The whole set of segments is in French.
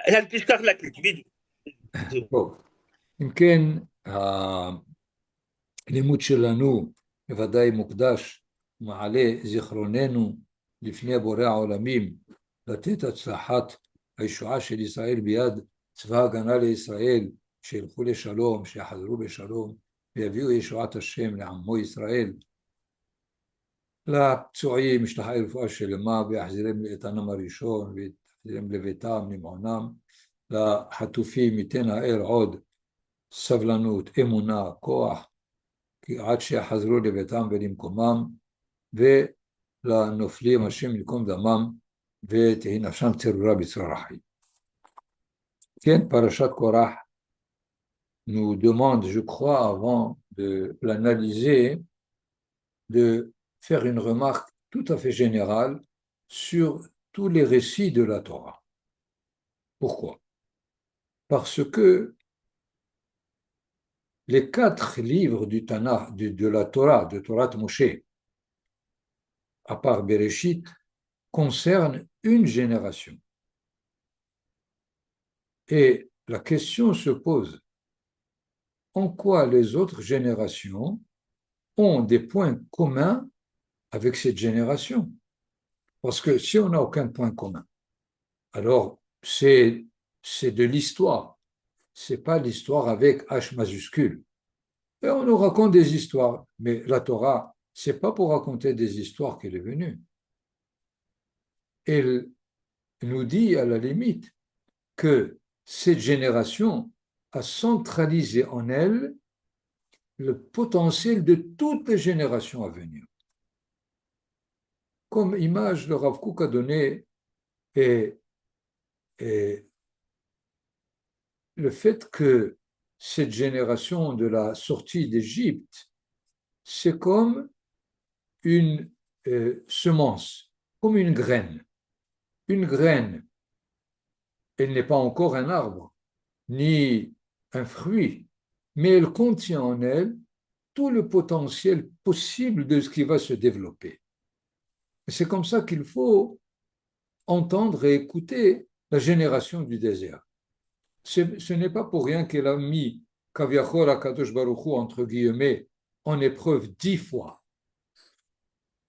هل تشتغل لك الفيديو؟ טוב, אם כן, הלימוד שלנו בוודאי מוקדש ומעלה זיכרוננו לפני בורא העולמים לתת הצלחת הישועה של ישראל ביד צבא הגנה לישראל, שילכו לשלום, שיחזרו בשלום ויביאו ישועת השם לעמו ישראל. לפצועים משלחי רפואה שלמה ויחזירם לאיתנם הראשון ויחזירם לביתם למעונם. לחטופים ייתן האל עוד סבלנות, אמונה, כוח, עד שיחזרו לביתם ולמקומם, ולנופלים השם יקום דמם ותהי נפשם צרורה בצרור החיים. כן, פרשת קורח nous demande, je crois, avant de l'analyser, de faire une remarque tout à fait générale sur tous les récits de la Torah. Pourquoi? Parce que les 4 livres du Tanakh, de la Torah, de Torah de Moshe, à part Bereshit, concernent une génération. Et la question se pose, en quoi les autres générations ont des points communs avec cette génération? Parce que si on n'a aucun point commun, alors c'est de l'histoire. Ce n'est pas l'histoire avec H majuscule. Et on nous raconte des histoires, mais la Torah, ce n'est pas pour raconter des histoires qu'elle est venue. Elle nous dit à la limite que cette génération a centralisé en elle le potentiel de toutes les générations à venir. Comme image, le Rav Kook a donné et le fait que cette génération de la sortie d'Égypte, c'est comme une semence, comme une graine. Une graine, elle n'est pas encore un arbre, ni un fruit, mais elle contient en elle tout le potentiel possible de ce qui va se développer. Et c'est comme ça qu'il faut entendre et écouter la génération du désert. Ce n'est pas pour rien qu'elle a mis Kaviachol Akadosh Baruch Hu, entre guillemets, en épreuve 10 fois.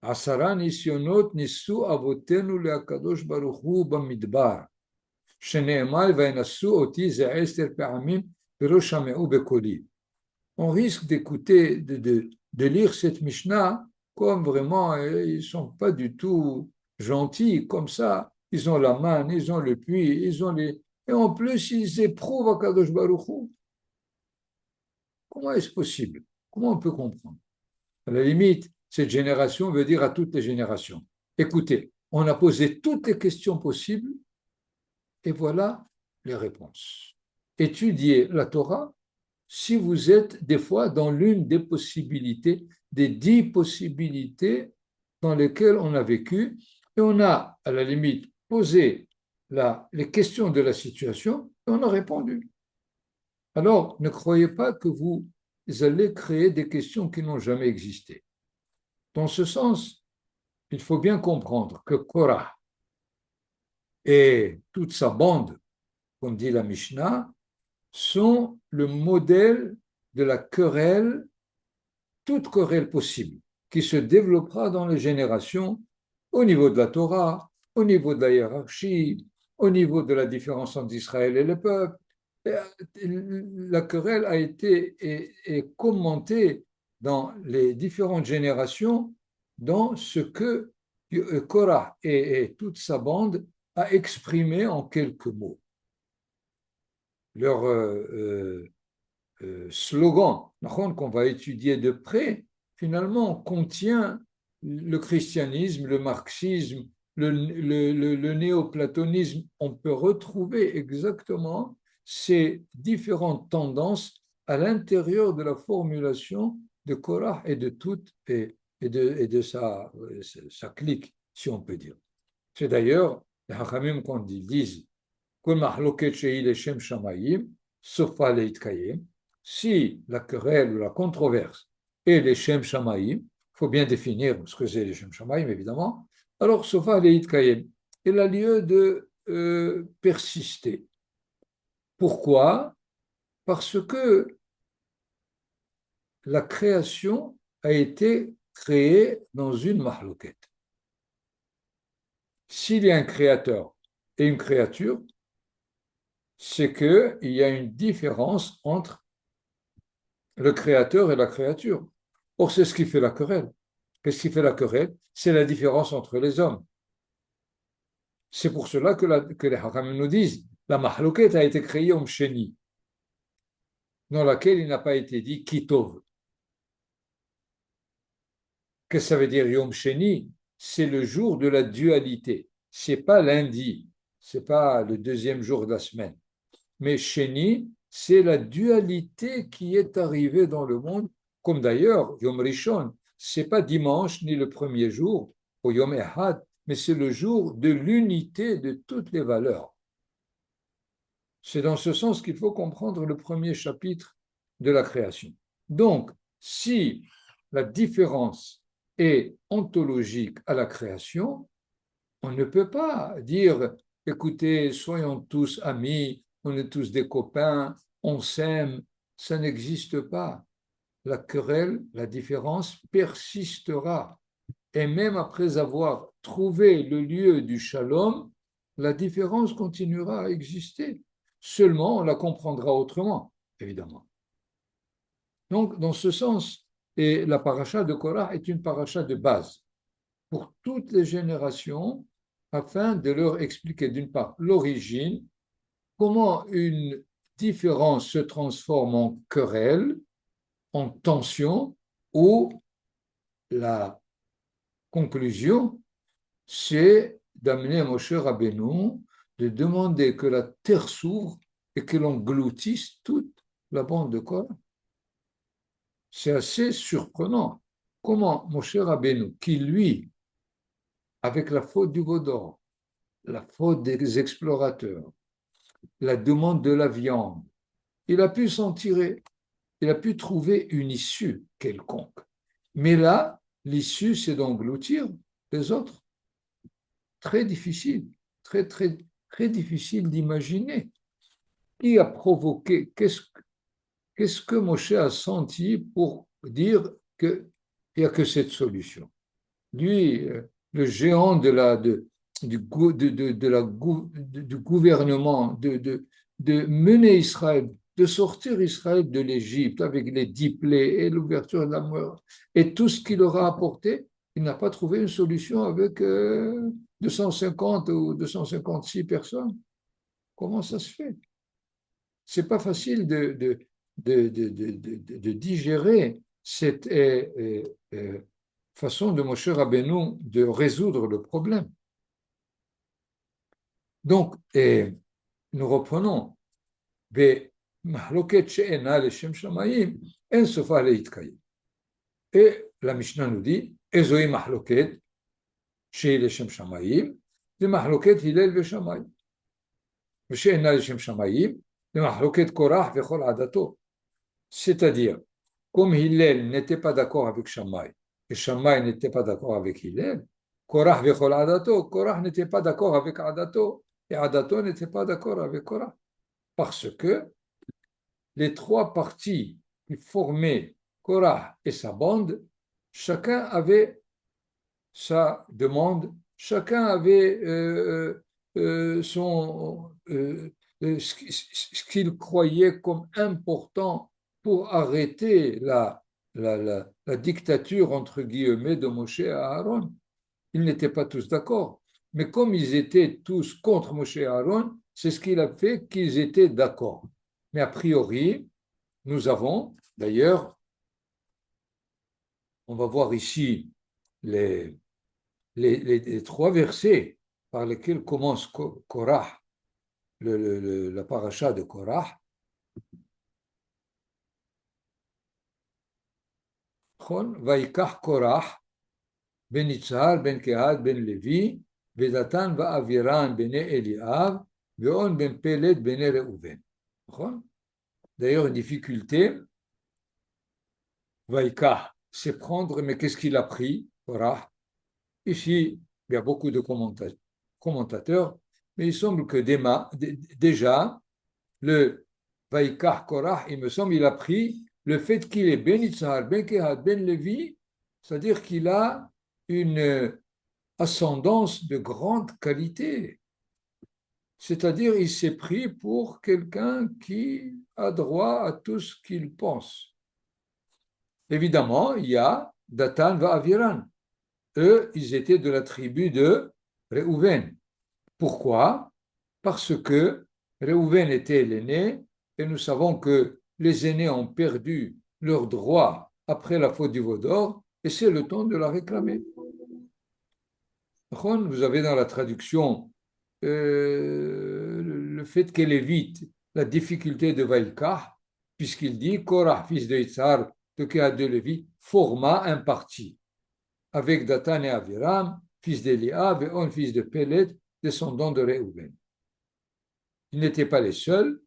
Asara nisyonot nisu avotenu le Akadosh Baruch Hu bamidbar. שנאמר וינשאו אותי זה 10 פעמים ולא שמעו בקולי. On risque d'écouter, de lire cette Mishnah comme vraiment ils ne sont pas du tout gentils, comme ça, ils ont la manne, ils ont le puits, ils ont les... Et en plus, ils éprouvent à Kadosh Baruch Hu. Comment est-ce possible? Comment on peut comprendre? À la limite, cette génération veut dire à toutes les générations. Écoutez, on a posé toutes les questions possibles et voilà les réponses. Étudiez la Torah si vous êtes des fois dans l'une des possibilités, des 10 possibilités dans lesquelles on a vécu, et on a, à la limite, posé les questions de la situation, et on a répondu. Alors, ne croyez pas que vous allez créer des questions qui n'ont jamais existé. Dans ce sens, il faut bien comprendre que Korah et toute sa bande, comme dit la Mishnah, sont le modèle de la querelle, toute querelle possible, qui se développera dans les générations au niveau de la Torah, au niveau de la hiérarchie, au niveau de la différence entre Israël et le peuple. La querelle a été et commentée dans les différentes générations dans ce que Korah et toute sa bande a exprimé en quelques mots. Leur slogan, qu'on va étudier de près, finalement contient le christianisme, le marxisme, le néoplatonisme. On peut retrouver exactement ces différentes tendances à l'intérieur de la formulation de Korah et de toute et de sa clique, si on peut dire. C'est d'ailleurs les Hachamim quand ils disent si la querelle ou la controverse est les Shem Shamaim, il faut bien définir ce que c'est les Shem Shamaim, évidemment, alors Sofa Leit Kayem. Il a lieu persister. Pourquoi? Parce que la création a été créée dans une mahlouquette. S'il y a un créateur et une créature, c'est qu'il y a une différence entre le créateur et la créature. Or, c'est ce qui fait la querelle. Qu'est-ce qui fait la querelle? C'est la différence entre les hommes. C'est pour cela que les Hakam nous disent la mahlouquette a été créée en Sheni, dans laquelle il n'a pas été dit Kitov. Qu'est-ce que ça veut dire Yom Sheni? C'est le jour de la dualité. C'est pas lundi, c'est pas le deuxième jour de la semaine. Mais Sheni, c'est la dualité qui est arrivée dans le monde, comme d'ailleurs Yom Rishon, c'est pas dimanche ni le premier jour, au Yom Ehad, mais c'est le jour de l'unité de toutes les valeurs. C'est dans ce sens qu'il faut comprendre le premier chapitre de la création. Donc, si la différence est ontologique à la création, on ne peut pas dire, écoutez, soyons tous amis, on est tous des copains, on s'aime, ça n'existe pas. La querelle, la différence persistera. Et même après avoir trouvé le lieu du shalom, la différence continuera à exister. Seulement, on la comprendra autrement, évidemment. Donc, dans ce sens, et la paracha de Korah est une paracha de base pour toutes les générations, afin de leur expliquer d'une part l'origine, comment une différence se transforme en querelle, en tension, ou la conclusion, c'est d'amener Moshe Rabbeinu, de demander que la terre s'ouvre et que l'on gloutisse toute la bande de Korah. C'est assez surprenant. Comment Moshe Rabbeinu, qui lui, avec la faute du Vaudor, la faute des explorateurs, la demande de la viande, il a pu s'en tirer, il a pu trouver une issue quelconque. Mais là, l'issue, c'est d'engloutir les autres. Très difficile, très, très, très difficile d'imaginer. Qui a provoqué, qu'est-ce que Moshe a senti pour dire qu'il n'y a que cette solution? Lui, le géant du gouvernement, de mener Israël, de sortir Israël de l'Égypte avec les 10 plaies et l'ouverture de la mort, et tout ce qu'il aura apporté, il n'a pas trouvé une solution avec 250 ou 256 personnes. Comment ça se fait? C'est pas facile de digérer cette façon de Moshe Rabbeinu de résoudre le problème. Donc, nous reprenons. Et la Mishnah nous dit, Ezoi mahloket chez les Shem Shamayim, de mahloket Hillel ve Shamayim. ושאינה לשם שמיים, למחלוקת קורח וכל עדתו. C'est-à-dire, comme Hillel n'était pas d'accord avec Shammai, et Shammai n'était pas d'accord avec Hillel, Korach vechol Adato, Korach n'était pas d'accord avec Adato, et Adato n'était pas d'accord avec Korach. Parce que les trois parties qui formaient Korach et sa bande, chacun avait sa demande, chacun avait ce qu'il croyait comme important pour arrêter la dictature, entre guillemets, de Moshe et Aaron. Ils n'étaient pas tous d'accord. Mais comme ils étaient tous contre Moshe et Aaron, c'est ce qu'il a fait qu'ils étaient d'accord. Mais a priori, nous avons, d'ailleurs, on va voir ici les trois versets par lesquels commence Korah, la paracha de Korah. Vaikach Korah, ben Yitzhar, ben Kehat, ben Levi, Vedatan va'aviran ben Eliav, ve'on ben Peled, ben Reuven. D'ailleurs, une difficulté, Vaikach, c'est prendre, mais qu'est-ce qu'il a pris, Korah? Ici, il y a beaucoup de commentateurs, mais il semble que déjà, le Vaikach Korach, il me semble, il a pris le fait qu'il est Ben Itzhar, Ben Kehat, Ben Levi, c'est-à-dire qu'il a une ascendance de grande qualité. C'est-à-dire, il s'est pris pour quelqu'un qui a droit à tout ce qu'il pense. Évidemment, il y a Datan va Aviran. Eux, ils étaient de la tribu de Réhouven. Pourquoi? Parce que Réhouven était l'aîné et nous savons que les aînés ont perdu leurs droits après la faute du veau d'or et c'est le temps de la réclamer. Vous avez dans la traduction le fait qu'elle évite la difficulté de Vaïkah, puisqu'il dit Korah, fils de Itzhar, de Kehat de Lévi, forma un parti avec Datan et Aviram, fils d'Eliav, et On, fils de Pélet, descendant de Réhouven. Ils n'étaient pas les seuls,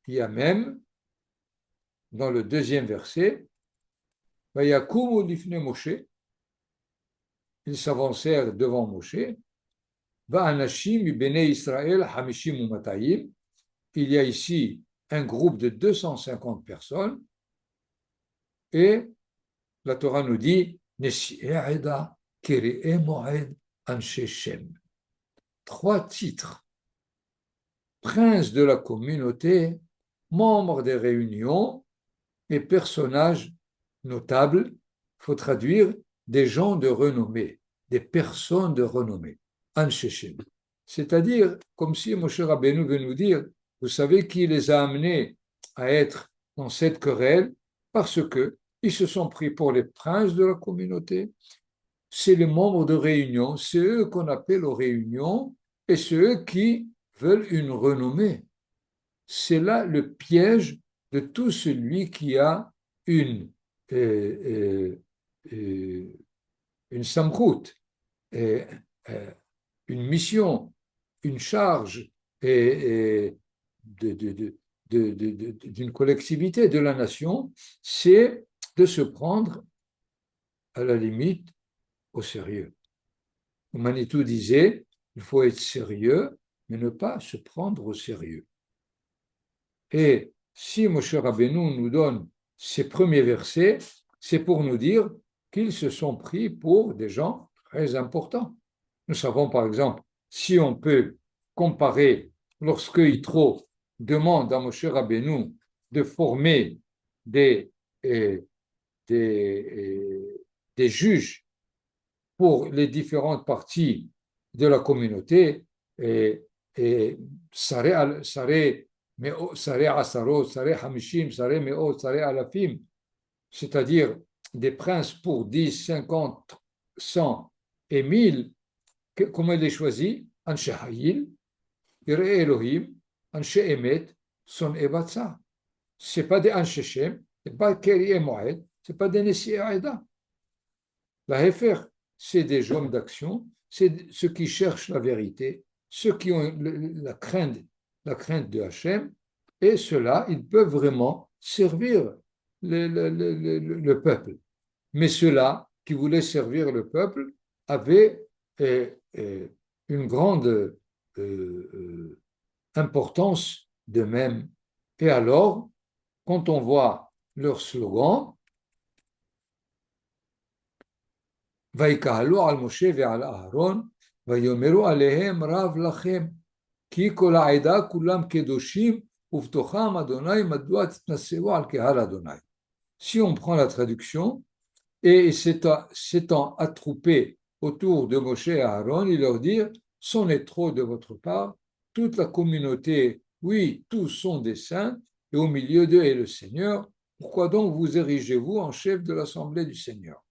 il y a même, dans le deuxième verset, Vayakumu lifne Moshe, ils s'avancèrent devant Moshe, Va'anashim ibene Israël hamishim umatayim, il y a ici un groupe de 250 personnes, et la Torah nous dit, Neshi'eda Kere'e Moed Anshe Shem. 3 titres. Prince de la communauté, membre des réunions et personnages notables, il faut traduire des gens de renommée, des personnes de renommée. Anshechem. C'est-à-dire, comme si Moshe Rabbeinu veut nous dire, vous savez qui les a amenés à être dans cette querelle? Parce que ils se sont pris pour les princes de la communauté. C'est les membres de réunion, c'est eux qu'on appelle aux réunions et c'est eux qui veulent une renommée. C'est là le piège de tout celui qui a une, une samroute, une mission, une charge d'une collectivité de la nation, c'est de se prendre à la limite au sérieux. Manitou disait, il faut être sérieux, mais ne pas se prendre au sérieux. Et si Moshe Rabbeinu nous donne ces premiers versets, c'est pour nous dire qu'ils se sont pris pour des gens très importants. Nous savons par exemple, si on peut comparer lorsque Yitro demande à Moshe Rabbeinu de former des, des juges pour les différentes parties de la communauté, et Saré Asaro, Saré Hamishim, Saré Meo, Saré Alafim, c'est-à-dire des princes pour 10, 50, 100 et 1000, comment il les choisit? Anshe Hayil, Yireh Elohim, Anshe Emet, Son Ebatsa. Ce n'est pas des Anshe Shem, ce n'est pas Keri et Moed, ce n'est pas des Nessi Aïda. La Hefer, c'est des hommes d'action, c'est ceux qui cherchent la vérité, ceux qui ont la crainte de Hachem, et ceux-là, ils peuvent vraiment servir le peuple. Mais ceux-là qui voulaient servir le peuple avaient une grande importance d'eux-mêmes. Et alors, quand on voit leur slogan, ויקהלו על משה ועל אהרון, ויאמרו עליהם רב לכם, כי כל העדה כולם קדושים, ובתוכם אדוני, מדוע תתנשאו על קהל אדוני. Si on prend la traduction, et s'étant attroupés autour de Moshe et Aaron, il leur dit, c'en est trop de votre part, toute la communauté, oui, tous sont des saints, et au milieu d'eux est le Seigneur, pourquoi donc vous érigez-vous en chef de l'assemblée du Seigneur?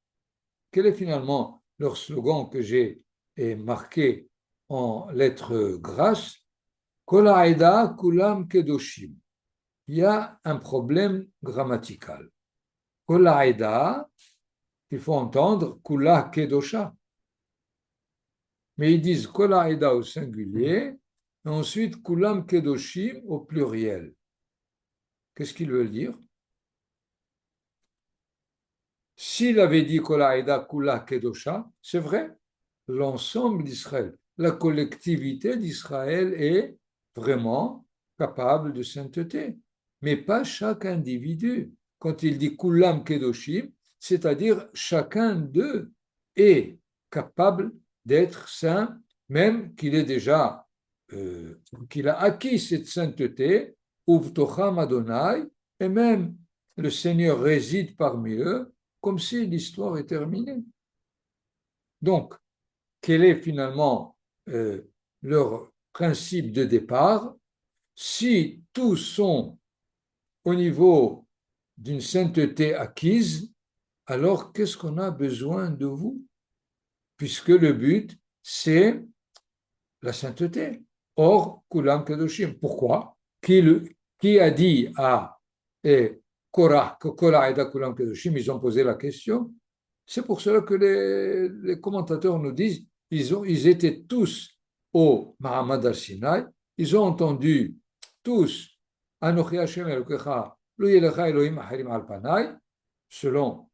Quel est finalement leur slogan que j'ai marqué en lettres grasses? Kol ha'eda kulam kedoshim. Il y a un problème grammatical. Kol ha'eda, il faut entendre kula kedosha. Mais ils disent kol ha'eda au singulier, et ensuite kulam kedoshim au pluriel. Qu'est-ce qu'ils veulent dire? S'il avait dit Kol ha'eda kula kedosha, c'est vrai, l'ensemble d'Israël, la collectivité d'Israël est vraiment capable de sainteté, mais pas chaque individu. Quand il dit Kulam Kedoshim, c'est-à-dire chacun d'eux est capable d'être saint, même qu'il est déjà, qu'il a acquis cette sainteté, Uvtocham Adonai, et même le Seigneur réside parmi eux, comme si l'histoire est terminée. Donc, quel est finalement leur principe de départ? Si tous sont au niveau d'une sainteté acquise, alors qu'est-ce qu'on a besoin de vous? Puisque le but, c'est la sainteté. Or, Kulam Kedoshim. Pourquoi? Qui a dit à Korah que Korah et Kulam Kedoshim? Ils ont posé la question. C'est pour cela que les commentateurs nous disent ils étaient tous au Mahamad al-Sinai, ils ont entendu tous Anochi Hashem Elokecha, Lo Yelecha Elohim Acharim al Panai, selon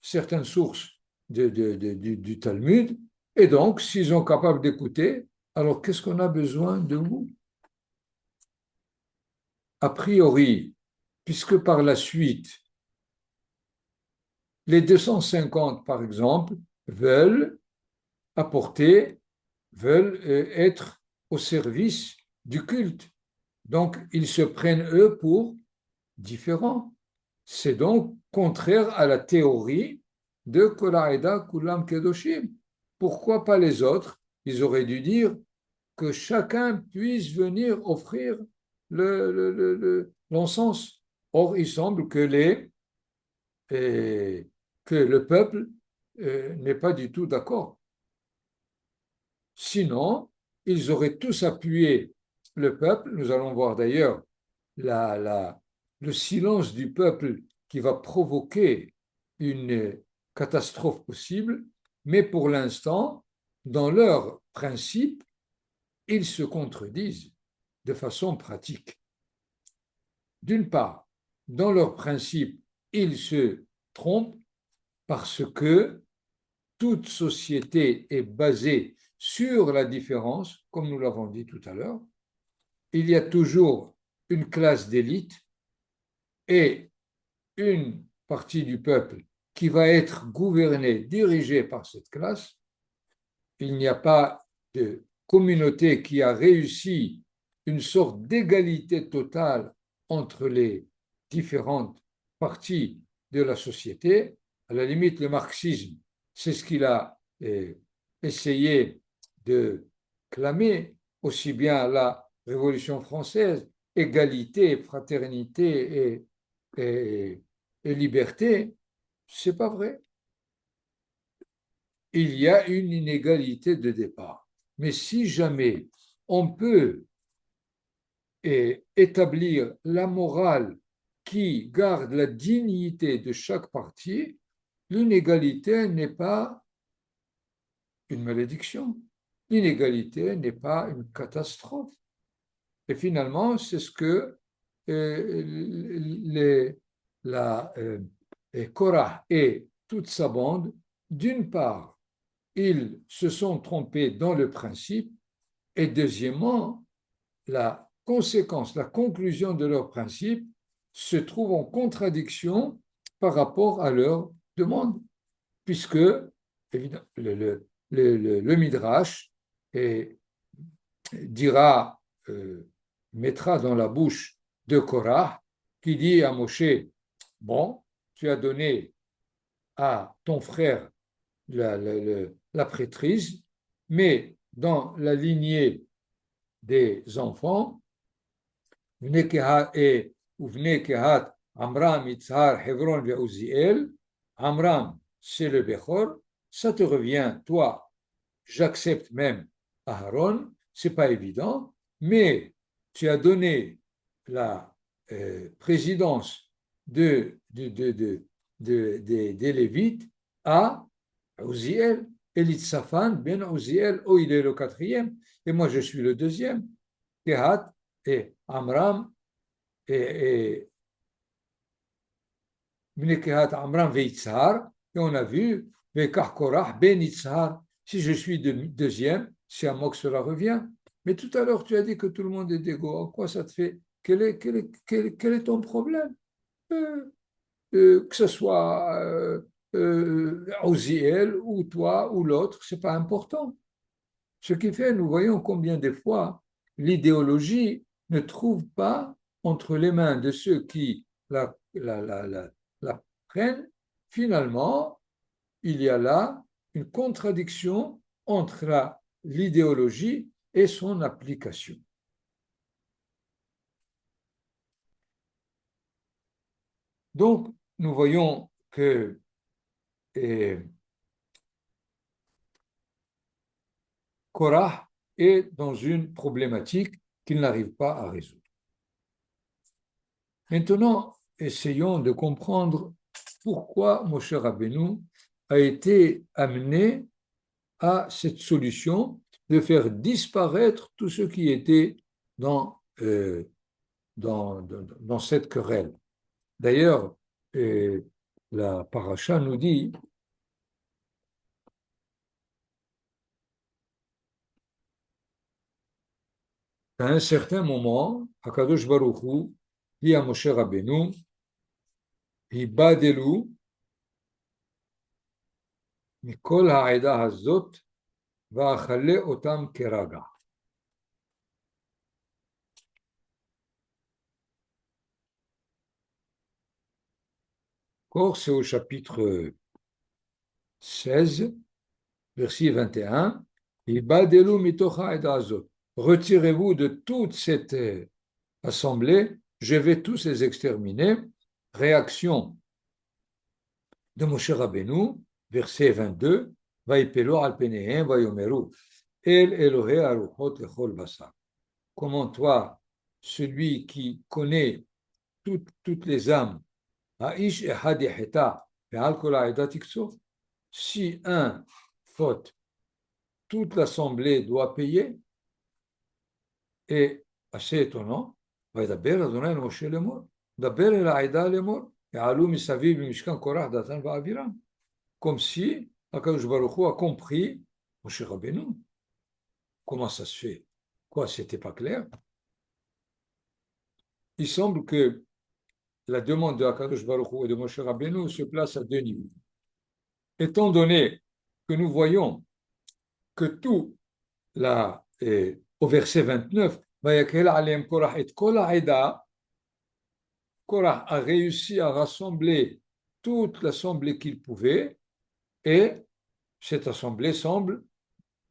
certaines sources du Talmud, et donc, s'ils sont capables d'écouter, alors qu'est-ce qu'on a besoin de vous? A priori, puisque par la suite, les 250, par exemple, veulent être au service du culte. Donc, ils se prennent, eux, pour différents. C'est donc contraire à la théorie de Kol Ha'eda Kulam Kedoshim. Pourquoi pas les autres? Ils auraient dû dire que chacun puisse venir offrir l'encens. Or, il semble que le peuple n'est pas du tout d'accord. Sinon, ils auraient tous appuyé le peuple. Nous allons voir d'ailleurs le silence du peuple qui va provoquer une catastrophe possible, mais pour l'instant, dans leurs principes, ils se contredisent de façon pratique. D'une part, dans leurs principes, ils se trompent parce que toute société est basée sur la différence, comme nous l'avons dit tout à l'heure. Il y a toujours une classe d'élite et une partie du peuple qui va être gouvernée, dirigée par cette classe. Il n'y a pas de communauté qui a réussi une sorte d'égalité totale entre les différentes parties de la société. À la limite, le marxisme, c'est ce qu'il a essayé de clamer, aussi bien la Révolution française, égalité, fraternité et liberté. C'est pas vrai. Il y a une inégalité de départ. Mais si jamais on peut établir la morale qui garde la dignité de chaque partie, l'inégalité n'est pas une malédiction. L'inégalité n'est pas une catastrophe. Et finalement, c'est ce que Korah et toute sa bande, d'une part, ils se sont trompés dans le principe, et deuxièmement, la conséquence, la conclusion de leur principe se trouve en contradiction par rapport à leur demande, puisque évidemment, le Midrash dira, mettra dans la bouche de Korah, qui dit à Moshe, bon, tu as donné à ton frère la prêtrise, mais dans la lignée des enfants, Uvne Kehat, Amram, Yitzhar, Hebron et Uziel, Amram, c'est le Bechor, ça te revient, toi, j'accepte même Aharon, c'est pas évident, mais tu as donné la présidence des Lévites à Uziel, Elitzaphan, ben Uziel, oh il est le quatrième, et moi je suis le deuxième, Kehat et Amram, et Kehat Amram Veitzar, et on a vu Vekach Korah ben Yitzhar, Si je suis deuxième, c'est à moi que cela revient. Mais tout à l'heure, tu as dit que tout le monde est égaux. En quoi ça te fait? Quel est ton problème? Euh, que ce soit Oziel ou toi ou l'autre, c'est pas important. Ce qui fait, nous voyons combien des fois l'idéologie ne trouve pas entre les mains de ceux qui la prennent. Finalement, il y a là une contradiction entre l'idéologie et son application. Donc, nous voyons que Korah est dans une problématique qu'il n'arrive pas à résoudre. Maintenant, essayons de comprendre pourquoi Moshe Rabbeinu a été amené à cette solution de faire disparaître tout ce qui était dans cette querelle. D'ailleurs, la paracha nous dit qu'à un certain moment, Hakadosh Baruch Hu dit à Moshe Rabbeinu, Hibadelu mikol ha'eda hazot va'achale otam keraga. Or, c'est au chapitre 16, verset 21, Hibadelu mitoch ha'eda hazot. Retirez-vous de toute cette assemblée, je vais tous les exterminer. Réaction de Moshe Rabbeinu, verset 22, Vaipelo al penehem vayomeru, El Elohe aruchot lechol basar. Comment toi, celui qui connaît toutes les âmes, Ha'ish echad yecheta, ve'al kol ha'edat tiktsor, si un faute, toute l'assemblée doit payer, et assez étonnant, וידבר אדוני אל משה לאמור, דבר אל העדה לאמור, יעלו מסביב במשכן קורח דתן ואבירם. Comme si Akadosh Baruch Hu a compris Moshe Rabbeinu. Comment ça se fait? Quoi, c'était pas clair? Il semble que la demande de Akadosh Baruch Hu et de Moshe Rabbeinu se place à deux niveaux. Étant donné que nous voyons que tout au verset 29, Vayakel alem Korach et kol ha'eda, Korach a réussi à rassembler toute l'assemblée qu'il pouvait, et cette assemblée semble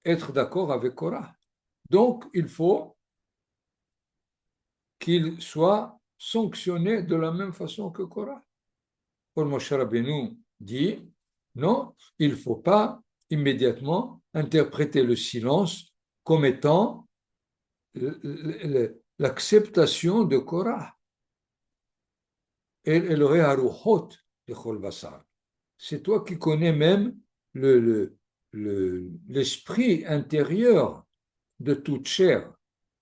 être d'accord avec Korach. Donc, il faut qu'il soit sanctionné de la même façon que Korach. Or, Moshe Rabbeinu dit, non, il ne faut pas immédiatement interpréter le silence comme étant l'acceptation de Korach. El Elohei haruchot lechol basar. C'est toi qui connais même l'esprit intérieur de toute chair.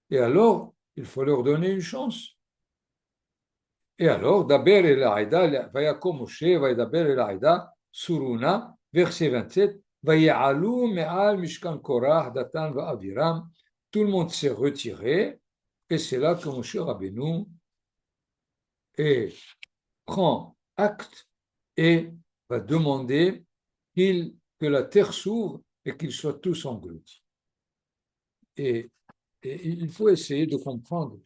Et alors, il faut leur donner une chance. Et alors, Daber el Aïda, Vayakom Moshe, Vayadaber el Aïda, Suruna, verset 27, Vaya'alou me'al Mishkan Korach, Datan va'aviram. Tout le monde s'est retiré, et c'est là que Moshe Rabbeinu prend acte et va demander que la terre s'ouvre et qu'ils soient tous engloutis. Et il faut essayer de comprendre,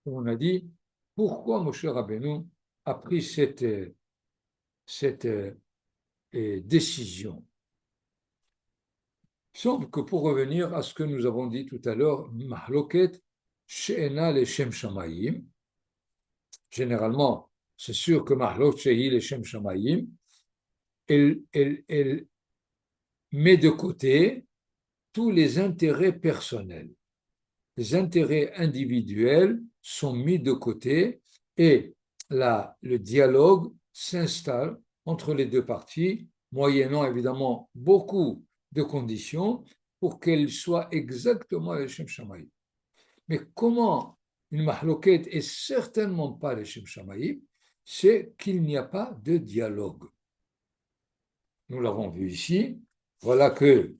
comme on a dit, pourquoi Moshe Rabbeinu a pris cette décision. Il semble que pour revenir à ce que nous avons dit tout à l'heure, Mahloket she'ena leshem shamayim, généralement, c'est sûr que Mahlok she'i leshem shamayim, elle met de côté tous les intérêts personnels. Les intérêts individuels sont mis de côté et le dialogue s'installe entre les deux parties, moyennant évidemment beaucoup de conditions pour qu'elles soient exactement les Shem Shamayim. Mais comment une mahloket est certainement pas les Shem Shamayim, c'est qu'il n'y a pas de dialogue. Nous l'avons vu ici, voilà que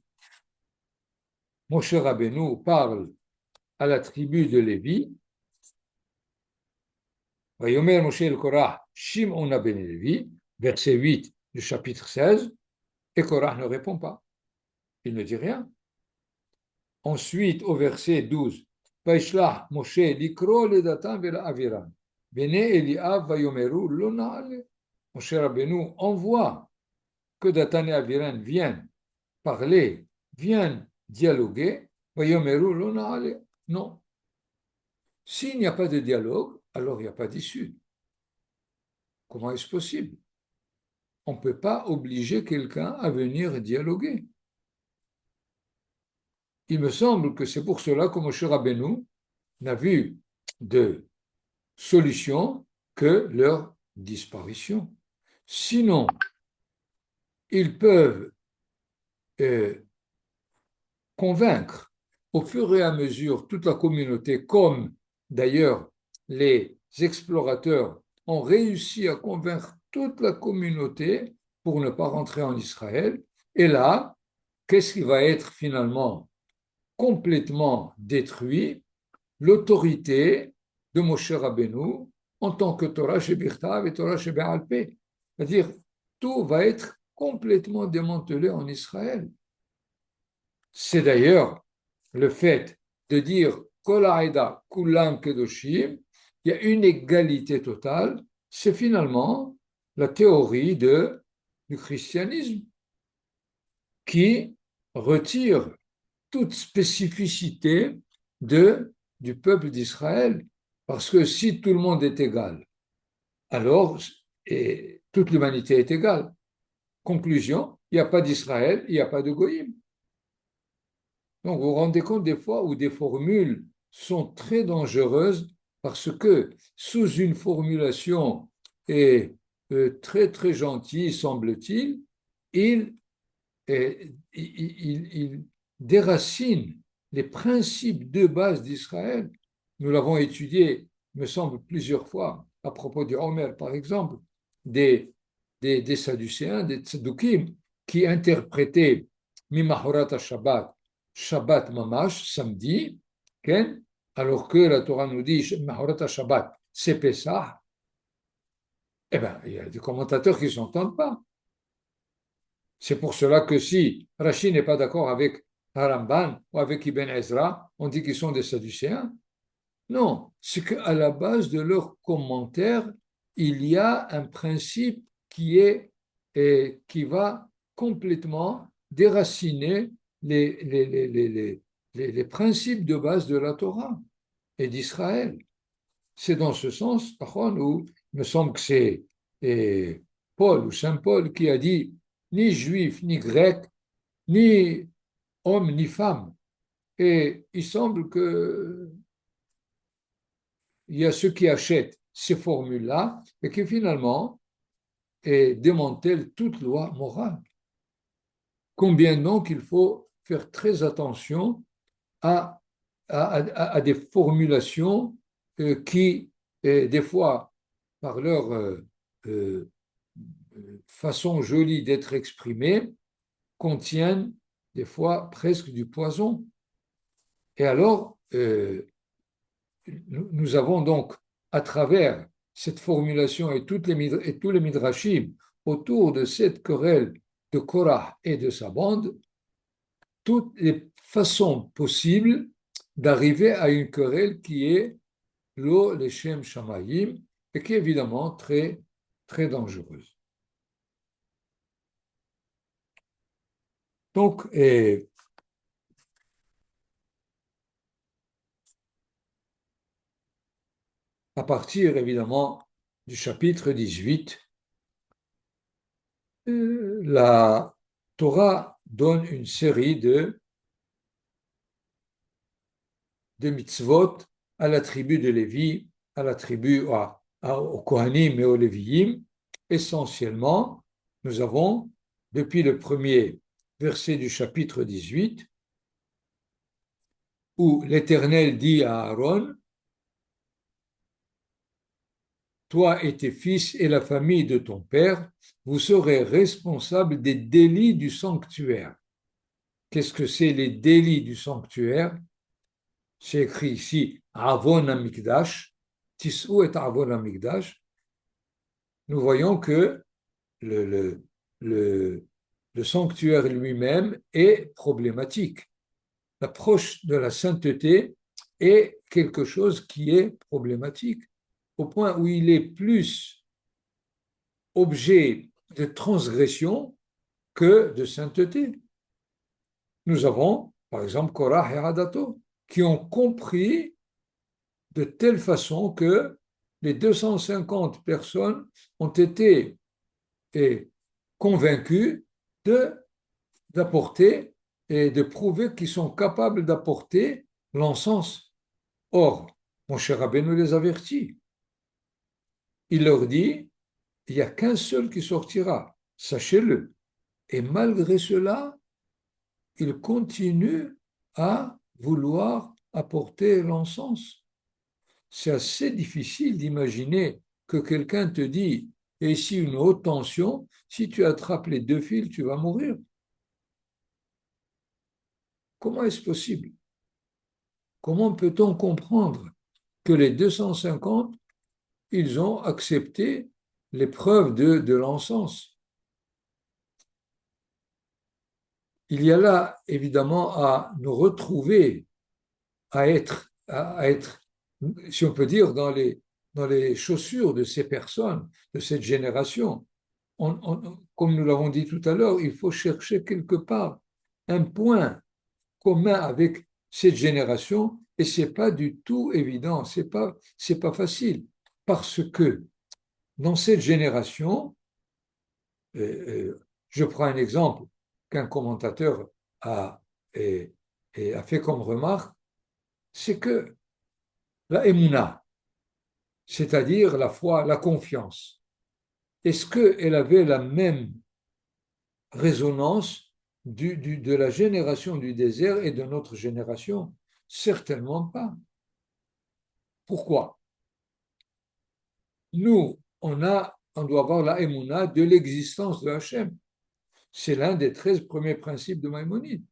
Moshe Rabbeinu parle à la tribu de Lévi. Vayomer Moshe el Korah, Shimon ben Lévi, verset 8 du chapitre 16, et Korah ne répond pas. Il ne dit rien. Ensuite, au verset 12, Vaishlach Moshe likro le datan vela aviran. Bene Eliav vayomeru lo naale. Moshe Rabbeinu envoie que Datan et Aviran viennent parler, viennent dialoguer. Vayomeru lo naale. Non. S'il n'y a pas de dialogue, alors il n'y a pas d'issue. Comment est-ce possible? On ne peut pas obliger quelqu'un à venir dialoguer. Il me semble que c'est pour cela que Moshe Rabbeinu n'a vu de solution que leur disparition. Sinon, ils peuvent convaincre au fur et à mesure toute la communauté, comme d'ailleurs les explorateurs ont réussi à convaincre toute la communauté pour ne pas rentrer en Israël. Et là, qu'est-ce qui va être finalement complètement détruit? L'autorité de Moshe Rabbeinu en tant que Torah Shebirtav et Torah Shebe'al Peh. C'est-à-dire, tout va être complètement démantelé en Israël. C'est d'ailleurs le fait de dire Kol ha'eda kulam kedoshim, il y a une égalité totale, c'est finalement la théorie du christianisme qui retire toute spécificité du peuple d'Israël. Parce que si tout le monde est égal, alors toute l'humanité est égale. Conclusion, il n'y a pas d'Israël, il n'y a pas de Goïm. Donc vous vous rendez compte des fois où des formules sont très dangereuses parce que sous une formulation très très gentille, semble-t-il, il déracine les principes de base d'Israël. Nous l'avons étudié, me semble, plusieurs fois, à propos du Homer, par exemple, des Sadducéens, des Tzaddukim, qui interprétaient Mimahorat Shabbat, Shabbat Mamash, samedi, okay? Alors que la Torah nous dit Mimahorat Shabbat, c'est Pessah. Eh bien, il y a des commentateurs qui ne s'entendent pas. C'est pour cela que si Rashi n'est pas d'accord avec Haramban ou avec Ibn Ezra, on dit qu'ils sont des Sadducéens. Non, c'est qu'à la base de leurs commentaires, il y a un principe qui va complètement déraciner les principes de base de la Torah et d'Israël. C'est dans ce sens, par contre, où il me semble que c'est Paul ou Saint Paul qui a dit ni juif, ni grec, ni homme, ni femme. Et il semble qu'il y a ceux qui achètent ces formules-là et qui finalement démantèlent toute loi morale. Combien donc il faut faire très attention à des formulations qui, des fois, par leur façon jolie d'être exprimées, contiennent des fois presque du poison. Et alors, nous avons donc, à travers cette formulation et tous les midrashim autour de cette querelle de Korah et de sa bande, toutes les façons possibles d'arriver à une querelle qui est Lo Leshem Shamayim et qui est évidemment très, très dangereuse. Donc, à partir évidemment du chapitre 18, la Torah donne une série de mitzvot à la tribu de Lévi, à la tribu aux Kohanim et aux Léviim. Essentiellement, nous avons, depuis le premier verset du chapitre 18, où l'Éternel dit à Aaron, toi et tes fils et la famille de ton père, vous serez responsables des délits du sanctuaire. Qu'est-ce que c'est les délits du sanctuaire? C'est écrit ici, Avon Amikdash, Tisou et Avon Amikdash. Nous voyons que le, le, le, le sanctuaire lui-même est problématique. L'approche de la sainteté est quelque chose qui est problématique, au point où il est plus objet de transgression que de sainteté. Nous avons, par exemple, Korah et Hadato, qui ont compris de telle façon que les 250 personnes ont été convaincues d'apporter et de prouver qu'ils sont capables d'apporter l'encens. Or, mon cher Rabbeinu les avertit. Il leur dit, il n'y a qu'un seul qui sortira, sachez-le. Et malgré cela, ils continuent à vouloir apporter l'encens. C'est assez difficile d'imaginer que quelqu'un te dit, et ici une haute tension, si tu attrapes les deux fils, tu vas mourir. Comment est-ce possible? Comment peut-on comprendre que les 250, ils ont accepté l'épreuve de l'encens? Il y a là, évidemment, à nous retrouver, à être, si on peut dire, dans les chaussures de ces personnes, de cette génération. Comme nous l'avons dit tout à l'heure, il faut chercher quelque part un point commun avec cette génération, et ce n'est pas du tout évident, c'est pas facile, parce que dans cette génération, je prends un exemple qu'un commentateur a, a fait comme remarque, c'est que la émouna, c'est-à-dire la foi, la confiance, est-ce qu'elle avait la même résonance de la génération du désert et de notre génération? Certainement pas. Pourquoi? Nous, on doit avoir la émouna de l'existence de Hachem. C'est l'un des 13 premiers principes de Maïmonide.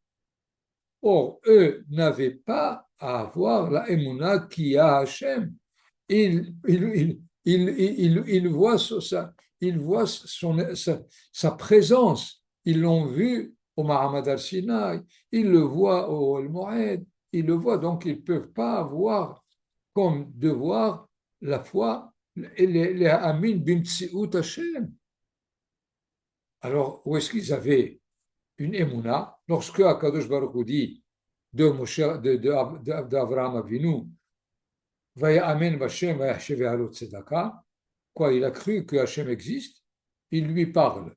Or, eux n'avaient pas à avoir la émouna qui a Hachem. Ils voient sa présence. Ils l'ont vu au Mahamad al-Sinaï, ils le voient au Al-Moed, ils le voient, donc ils ne peuvent pas avoir comme devoir la foi, les Amin bimtsiut Hashem. Alors, où est-ce qu'ils avaient une émouna? Lorsque Akadosh Baruch Hu dit d'Avraham Avinu, Vaya Amen Vashem, Vaya Sheve Halot Tzedaka, quoi, il a cru que Hachem existe, il lui parle.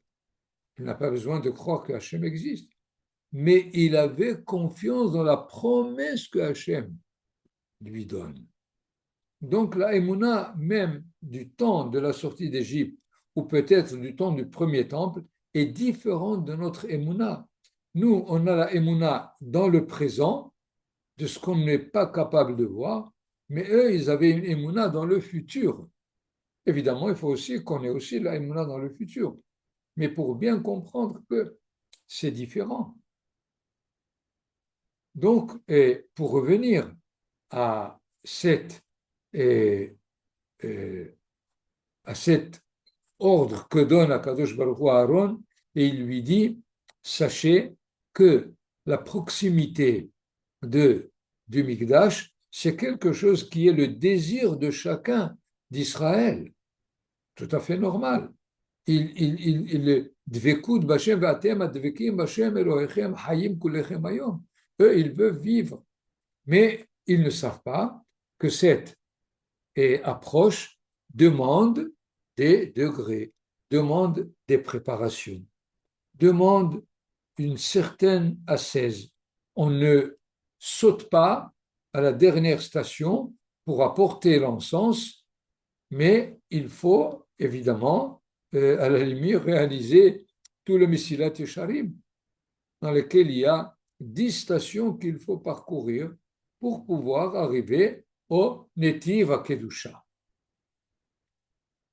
Il n'a pas besoin de croire que Hachem existe. Mais il avait confiance dans la promesse que Hachem lui donne. Donc la émouna, même du temps de la sortie d'Égypte, ou peut-être du temps du premier temple, est différente de notre émouna. Nous, on a la émouna dans le présent, de ce qu'on n'est pas capable de voir, mais eux, ils avaient une émouna dans le futur. Évidemment, il faut aussi qu'on ait aussi la émouna dans le futur, mais pour bien comprendre que c'est différent. Donc, et pour revenir à à cet ordre que donne Akadosh Baruch Hu à Aaron, et il lui dit, sachez que la proximité du Mikdash, c'est quelque chose qui est le désir de chacun d'Israël, tout à fait normal. Eux, ils veulent vivre, mais ils ne savent pas que cette approche demande des degrés, demande des préparations, demande une certaine ascèse. On ne saute pas à la dernière station pour apporter l'encens, mais il faut évidemment, à la limite, réaliser tout le Mesilat Yesharim, dans lequel il y a 10 stations qu'il faut parcourir pour pouvoir arriver au Netiv HaKedusha.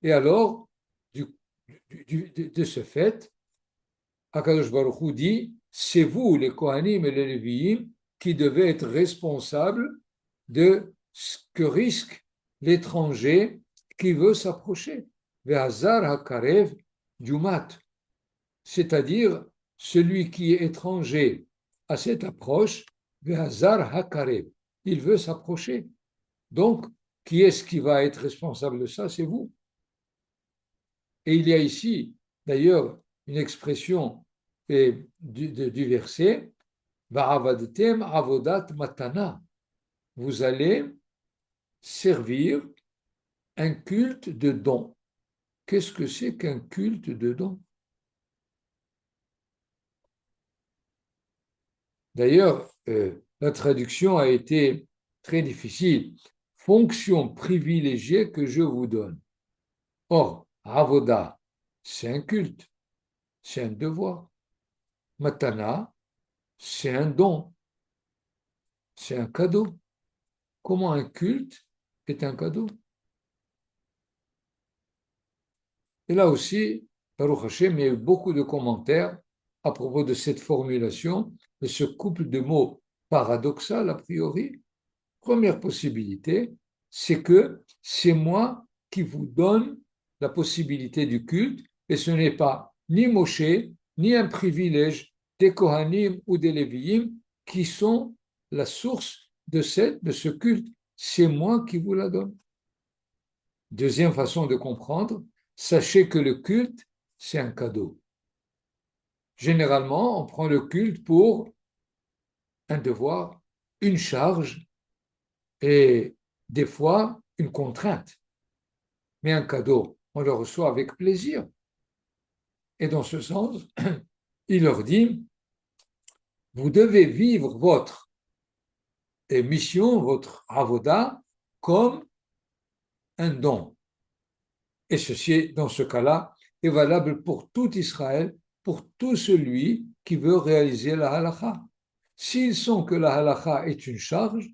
Et alors, de ce fait, Akadosh Baruch Hu dit, c'est vous, les Kohanim et les Lévi'im, qui devez être responsables de ce que risque l'étranger qui veut s'approcher. Ve'hazar hakarev jumat, c'est-à-dire celui qui est étranger à cette approche, ve'hazar hakarev, il veut s'approcher. Donc, qui est-ce qui va être responsable de ça? C'est vous. Et il y a ici, d'ailleurs, une expression du verset, Va'avadtem avodat matana. Vous allez servir un culte de don. Qu'est-ce que c'est qu'un culte de don? D'ailleurs, la traduction a été très difficile. Fonction privilégiée que je vous donne. Or, avoda, c'est un culte, c'est un devoir. Matana, c'est un don, c'est un cadeau. Comment un culte est un cadeau? Et là aussi, Baruch Hashem, il y a eu beaucoup de commentaires à propos de cette formulation, de ce couple de mots paradoxal a priori. Première possibilité, c'est que c'est moi qui vous donne la possibilité du culte, et ce n'est pas ni Moshe, ni un privilège des Kohanim ou des Lévi'im qui sont la source de ce culte. C'est moi qui vous la donne. Deuxième façon de comprendre, sachez que le culte, c'est un cadeau. Généralement, on prend le culte pour un devoir, une charge et des fois une contrainte. Mais un cadeau, on le reçoit avec plaisir. Et dans ce sens, il leur dit, vous devez vivre votre mission, votre avoda, comme un don. Et ceci, dans ce cas-là, est valable pour tout Israël, pour tout celui qui veut réaliser la halakha. S'ils sont que la halakha est une charge,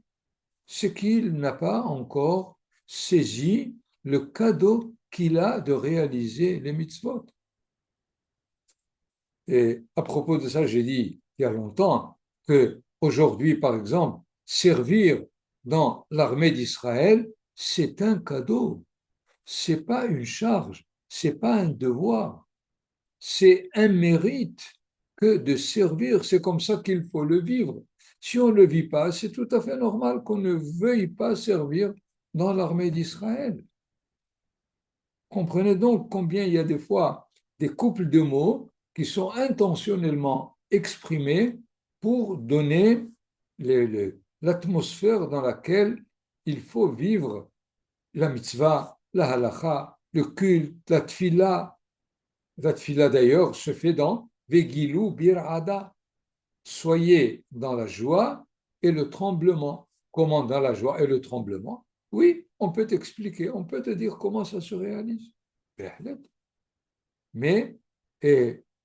c'est qu'il n'a pas encore saisi le cadeau qu'il a de réaliser les mitzvot. Et à propos de ça, j'ai dit il y a longtemps que aujourd'hui, par exemple, servir dans l'armée d'Israël, c'est un cadeau. C'est pas une charge, c'est pas un devoir, c'est un mérite que de servir. C'est comme ça qu'il faut le vivre. Si on ne le vit pas, c'est tout à fait normal qu'on ne veuille pas servir dans l'armée d'Israël. Comprenez donc combien il y a des fois des couples de mots qui sont intentionnellement exprimés pour donner l'atmosphère dans laquelle il faut vivre la mitzvah, la halacha, le culte, la tfila. La tfila d'ailleurs se fait dans Vegilu bir'ada. Soyez dans la joie et le tremblement. Comment dans la joie et le tremblement? Oui, on peut t'expliquer, on peut te dire comment ça se réalise. Mais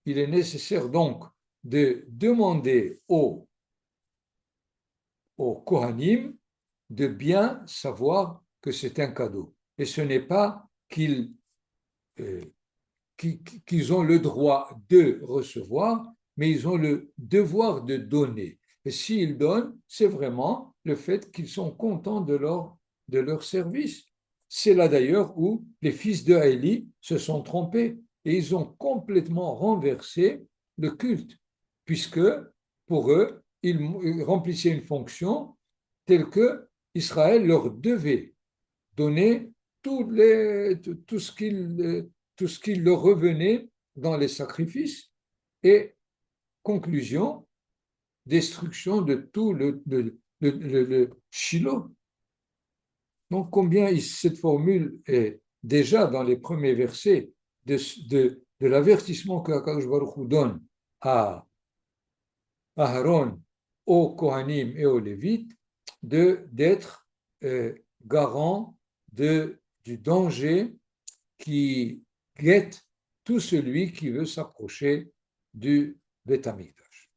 il est nécessaire donc de demander aux Kohanim de bien savoir que c'est un cadeau. Et ce n'est pas qu'ils ont le droit de recevoir, mais ils ont le devoir de donner. Et s'ils donnent, c'est vraiment le fait qu'ils sont contents de leur service. C'est là d'ailleurs où les fils de Élie se sont trompés et ils ont complètement renversé le culte, puisque pour eux, ils remplissaient une fonction telle que Israël leur devait donner tout ce qui leur revenait dans les sacrifices et conclusion, destruction de tout le Shiloh. Donc, combien cette formule est déjà dans les premiers versets de l'avertissement que Akadosh Baruch Hu donne à Aaron, aux Kohanim et aux Lévites, d'être garant du danger qui guette tout celui qui veut s'approcher du Beth Amikdash.